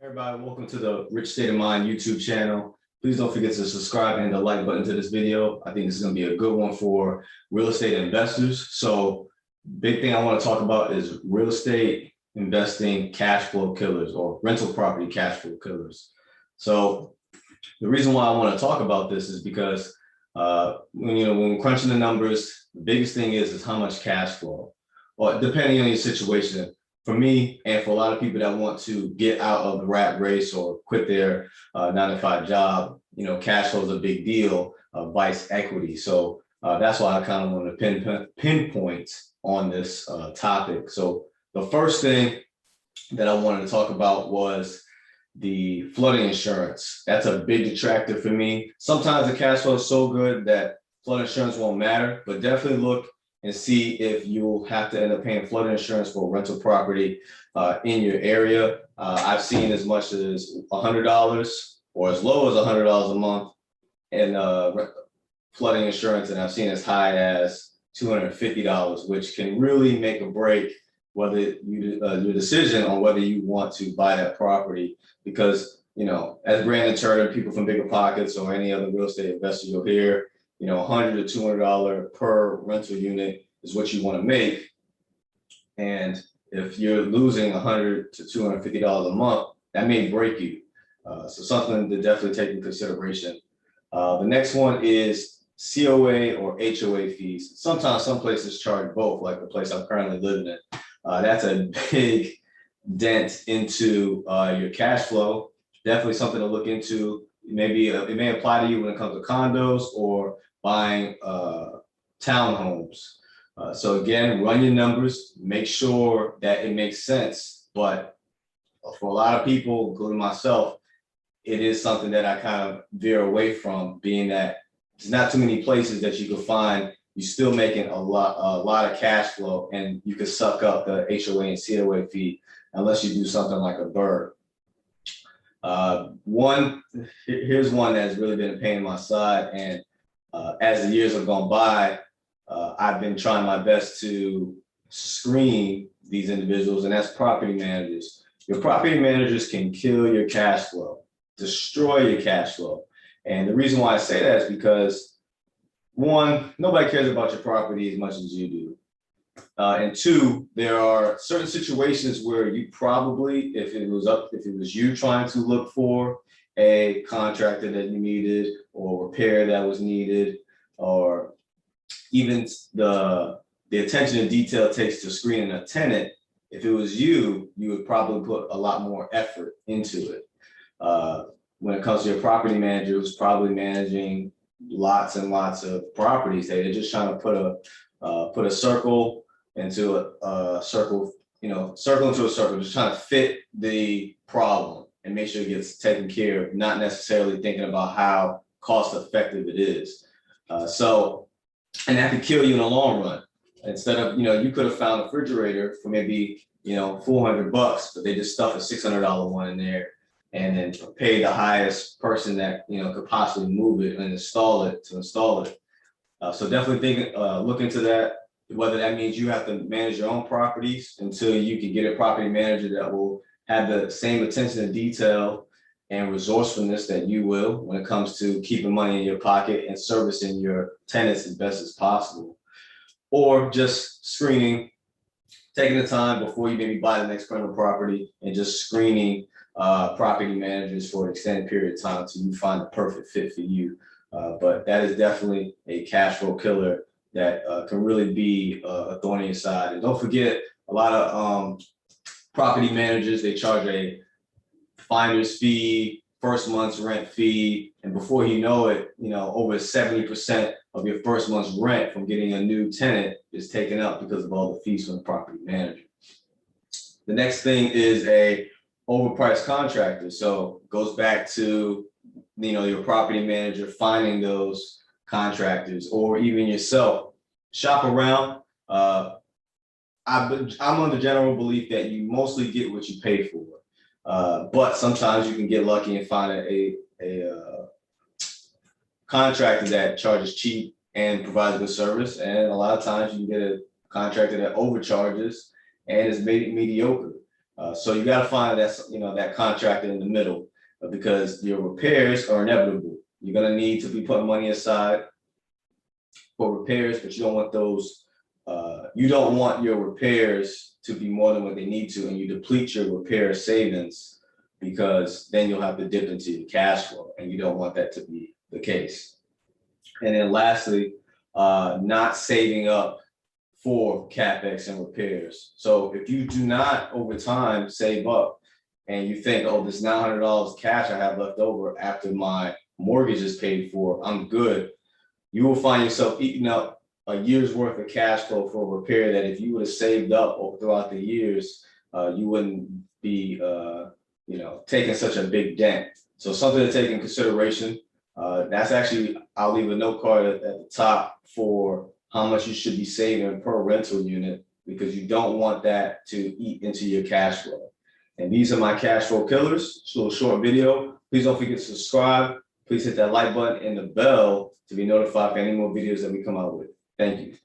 Everybody, welcome to the Rich State of Mind YouTube channel. Please don't forget to subscribe and the like button to this video. I think this is going to be a good one for real estate investors. So, big thing I want to talk about is real estate investing cash flow killers or rental property cash flow killers. So, the reason why I want to talk about this is because when we're crunching the numbers, the biggest thing is how much cash flow, or depending on your situation. For me, and for a lot of people that want to get out of the rat race or quit their 9-to-5 job, cash flow is a big deal, vice equity. So that's why I kind of want to pinpoint on this topic. So the first thing that I wanted to talk about was the flooding insurance. That's a big detractor for me. Sometimes the cash flow is so good that flood insurance won't matter, but definitely look and see if you'll have to end up paying flood insurance for rental property in your area. I've seen as much as $100 or as low as $100 a month in flooding insurance, and I've seen as high as $250, which can really make or break whether your decision on whether you want to buy that property. Because as Brandon Turner, people from Bigger Pockets, or any other real estate investor you'll hear, $100 to $200 per rental unit is what you want to make. And if you're losing $100 to $250 a month, that may break you. So something to definitely take into consideration. The next one is COA or HOA fees. Sometimes some places charge both, like the place I'm currently living in. That's a big dent into your cash flow. Definitely something to look into. Maybe it may apply to you when it comes to condos or buying townhomes. So again, run your numbers, make sure that it makes sense. But for a lot of people, including myself, it is something that I kind of veer away from, being that there's not too many places that you can find you're still making a lot of cash flow, and you can suck up the HOA and COA fee unless you do something like a bird. Here's one that's really been a pain in my side, and as the years have gone by, I've been trying my best to screen these individuals, and that's property managers. Your property managers can kill your cash flow, destroy your cash flow. And the reason why I say that is because, one, nobody cares about your property as much as you do. And two, there are certain situations where you probably, if it was you trying to look for a contractor that you needed, or repair that was needed, or even the attention to detail it takes to screening a tenant, if it was you, you would probably put a lot more effort into it. When it comes to your property manager who's probably managing lots and lots of properties, they're just trying to put a circle into a circle, circle into a circle, just trying to fit the problem and make sure it gets taken care of, not necessarily thinking about how cost effective it is. And that could kill you in the long run. Instead of, you could have found a refrigerator for maybe, $400, but they just stuff a $600 one in there, and then pay the highest person that could possibly move it and install it. So definitely look into that. Whether that means you have to manage your own properties until you can get a property manager that will have the same attention to detail and resourcefulness that you will when it comes to keeping money in your pocket and servicing your tenants as best as possible. Or just screening, taking the time before you maybe buy the next rental property and just screening property managers for an extended period of time until you find the perfect fit for you. But that is definitely a cash flow killer that can really be a thorn in your side. And don't forget, a lot of property managers, they charge a finder's fee, first month's rent fee, and before you know it, over 70% of your first month's rent from getting a new tenant is taken up because of all the fees from the property manager. The next thing is a overpriced contractor. So it goes back to your property manager finding those contractors, or even yourself. Shop around. I'm on the general belief that you mostly get what you pay for, but sometimes you can get lucky and find a contractor that charges cheap and provides good service, and a lot of times you can get a contractor that overcharges and is mediocre. So you got to find that contractor in the middle, because your repairs are inevitable. You're going to need to be putting money aside for repairs, but you don't want those. You don't want your repairs to be more than what they need to, and you deplete your repair savings, because then you'll have to dip into your cash flow, and you don't want that to be the case. And then lastly, not saving up for CapEx and repairs. So if you do not over time save up, and you think, oh, this $900 cash I have left over after my mortgage is paid for, I'm good, you will find yourself eating up a year's worth of cash flow for a repair that if you would have saved up throughout the years, you wouldn't be taking such a big dent. So something to take in consideration. That's actually, I'll leave a note card at the top for how much you should be saving per rental unit, because you don't want that to eat into your cash flow. And these are my cash flow killers. So a short video. Please don't forget to subscribe. Please hit that like button and the bell to be notified for any more videos that we come out with. Thank you.